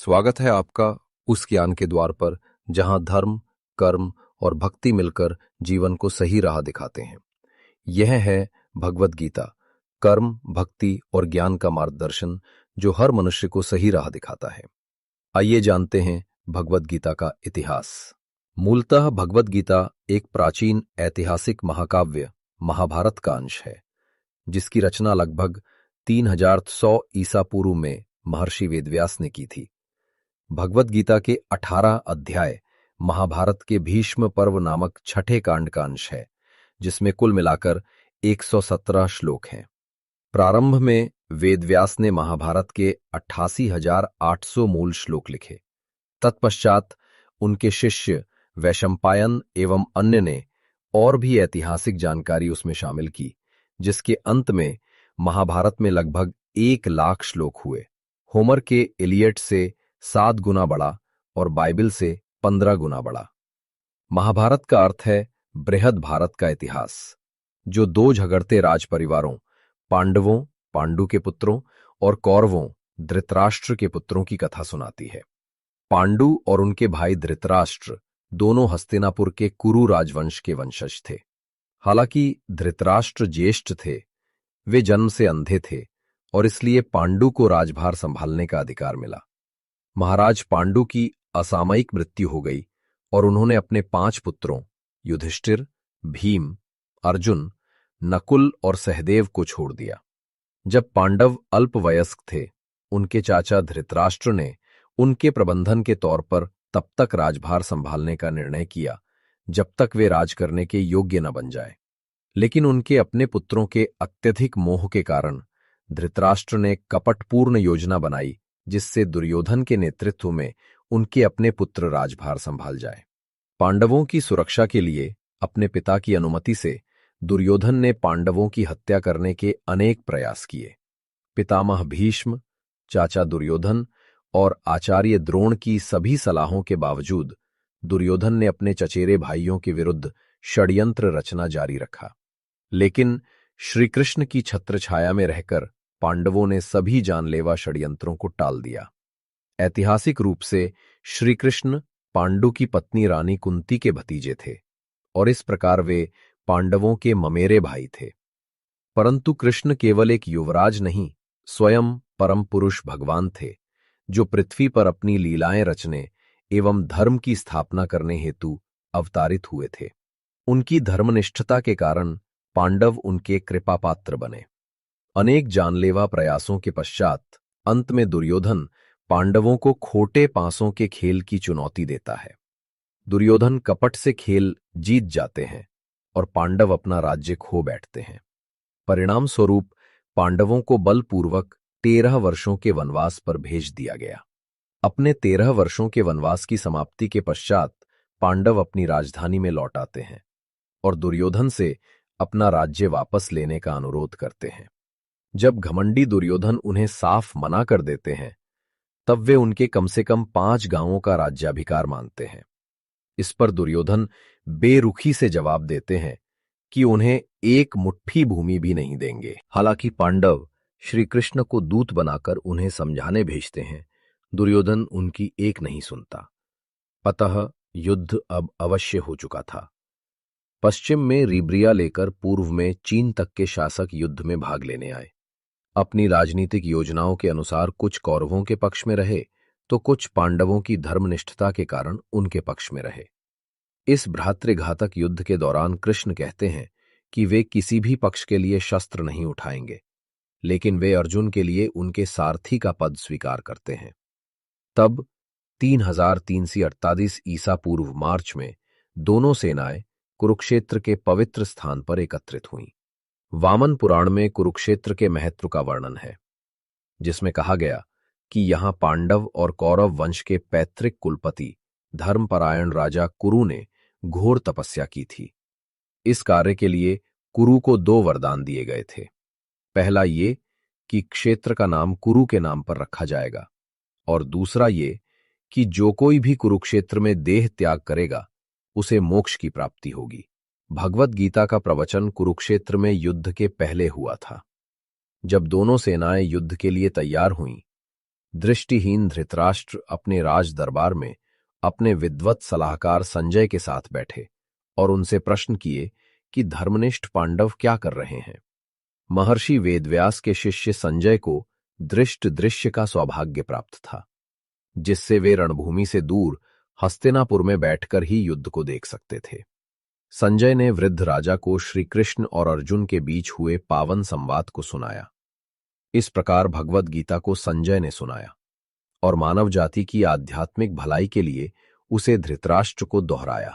स्वागत है आपका उस ज्ञान के द्वार पर जहां धर्म, कर्म और भक्ति मिलकर जीवन को सही राह दिखाते हैं। यह है भगवत गीता, कर्म, भक्ति और ज्ञान का मार्गदर्शन जो हर मनुष्य को सही राह दिखाता है। आइए जानते हैं भगवत गीता का इतिहास। मूलतः भगवत गीता एक प्राचीन ऐतिहासिक महाकाव्य महाभारत का अंश है, जिसकी रचना लगभग 3100 ईसा पूर्व में महर्षि वेदव्यास ने की थी। भगवत गीता के 18 अध्याय महाभारत के भीष्म पर्व नामक छठे कांड का अंश है, जिसमें कुल मिलाकर 117 श्लोक हैं। प्रारंभ में वेदव्यास ने महाभारत के 88,800 मूल श्लोक लिखे। तत्पश्चात उनके शिष्य वैशंपायन एवं अन्य ने और भी ऐतिहासिक जानकारी उसमें शामिल की, जिसके अंत में महाभारत में लगभग 1,00,000 श्लोक हुए। होमर के इलियड से 7 गुना बड़ा और बाइबिल से 15 गुना बड़ा। महाभारत का अर्थ है बृहद भारत का इतिहास, जो 2 झगड़ते राज परिवारों पांडवों, पांडु के पुत्रों और कौरवों, धृतराष्ट्र के पुत्रों की कथा सुनाती है। पांडु और उनके भाई धृतराष्ट्र दोनों हस्तिनापुर के कुरु राजवंश के वंशज थे। हालांकि धृतराष्ट्र ज्येष्ठ थे, वे जन्म से अंधे थे और इसलिए पांडु को राजभार संभालने का अधिकार मिला। महाराज पांडु की असामयिक मृत्यु हो गई और उन्होंने अपने 5 पुत्रों युधिष्ठिर, भीम, अर्जुन, नकुल और सहदेव को छोड़ दिया। जब पांडव अल्पवयस्क थे, उनके चाचा धृतराष्ट्र ने उनके प्रबंधन के तौर पर तब तक राजभार संभालने का निर्णय किया जब तक वे राज करने के योग्य न बन जाए। लेकिन उनके अपने पुत्रों के अत्यधिक मोह के कारण धृतराष्ट्र ने कपटपूर्ण योजना बनाई, जिससे दुर्योधन के नेतृत्व में उनके अपने पुत्र राजभार संभाल जाए। पांडवों की सुरक्षा के लिए अपने पिता की अनुमति से दुर्योधन ने पांडवों की हत्या करने के अनेक प्रयास किए। पितामह भीष्म, चाचा दुर्योधन और आचार्य द्रोण की सभी सलाहों के बावजूद दुर्योधन ने अपने चचेरे भाइयों के विरुद्ध षड्यंत्र रचना जारी रखा। लेकिन श्रीकृष्ण की छत्रछाया में रहकर पांडवों ने सभी जानलेवा षड्यंत्रों को टाल दिया। ऐतिहासिक रूप से श्रीकृष्ण पांडु की पत्नी रानी कुंती के भतीजे थे और इस प्रकार वे पांडवों के ममेरे भाई थे। परंतु कृष्ण केवल एक युवराज नहीं, स्वयं परम पुरुष भगवान थे, जो पृथ्वी पर अपनी लीलाएं रचने एवं धर्म की स्थापना करने हेतु अवतारित हुए थे। उनकी धर्मनिष्ठता के कारण पांडव उनके कृपापात्र बने। अनेक जानलेवा प्रयासों के पश्चात अंत में दुर्योधन पांडवों को खोटे पांसों के खेल की चुनौती देता है। दुर्योधन कपट से खेल जीत जाते हैं और पांडव अपना राज्य खो बैठते हैं। परिणाम स्वरूप पांडवों को बलपूर्वक 13 वर्षों के वनवास पर भेज दिया गया। अपने 13 वर्षों के वनवास की समाप्ति के पश्चात पांडव अपनी राजधानी में लौट आते हैं और दुर्योधन से अपना राज्य वापस लेने का अनुरोध करते हैं। जब घमंडी दुर्योधन उन्हें साफ मना कर देते हैं, तब वे उनके कम से कम 5 गांवों का राज्याधिकार मांगते हैं। इस पर दुर्योधन बेरुखी से जवाब देते हैं कि उन्हें एक मुट्ठी भूमि भी नहीं देंगे। हालांकि पांडव श्री कृष्ण को दूत बनाकर उन्हें समझाने भेजते हैं, दुर्योधन उनकी एक नहीं सुनता। अतः युद्ध अब अवश्य हो चुका था। पश्चिम में रिब्रिया लेकर पूर्व में चीन तक के शासक युद्ध में भाग लेने आए। अपनी राजनीतिक योजनाओं के अनुसार कुछ कौरवों के पक्ष में रहे तो कुछ पांडवों की धर्मनिष्ठता के कारण उनके पक्ष में रहे। इस भ्रातृघातक युद्ध के दौरान कृष्ण कहते हैं कि वे किसी भी पक्ष के लिए शस्त्र नहीं उठाएंगे, लेकिन वे अर्जुन के लिए उनके सारथी का पद स्वीकार करते हैं। तब 3348 ईसा पूर्व मार्च में दोनों सेनाएं कुरुक्षेत्र के पवित्र स्थान पर एकत्रित हुईं। वामन पुराण में कुरुक्षेत्र के महत्व का वर्णन है, जिसमें कहा गया कि यहां पांडव और कौरव वंश के पैतृक कुलपति धर्मपरायण राजा कुरु ने घोर तपस्या की थी। इस कार्य के लिए कुरु को 2 वरदान दिए गए थे। पहला ये कि क्षेत्र का नाम कुरु के नाम पर रखा जाएगा और दूसरा ये कि जो कोई भी कुरुक्षेत्र में देह त्याग करेगा उसे मोक्ष की प्राप्ति होगी। भगवत गीता का प्रवचन कुरुक्षेत्र में युद्ध के पहले हुआ था। जब दोनों सेनाएं युद्ध के लिए तैयार हुईं, दृष्टिहीन धृतराष्ट्र अपने राज दरबार में अपने विद्वत सलाहकार संजय के साथ बैठे और उनसे प्रश्न किए कि धर्मनिष्ठ पांडव क्या कर रहे हैं। महर्षि वेदव्यास के शिष्य संजय को दृष्ट दृश्य का सौभाग्य प्राप्त था, जिससे वे रणभूमि से दूर हस्तिनापुर में बैठकर ही युद्ध को देख सकते थे। संजय ने वृद्ध राजा को श्री कृष्ण और अर्जुन के बीच हुए पावन संवाद को सुनाया। इस प्रकार भगवद गीता को संजय ने सुनाया और मानव जाति की आध्यात्मिक भलाई के लिए उसे धृतराष्ट्र को दोहराया।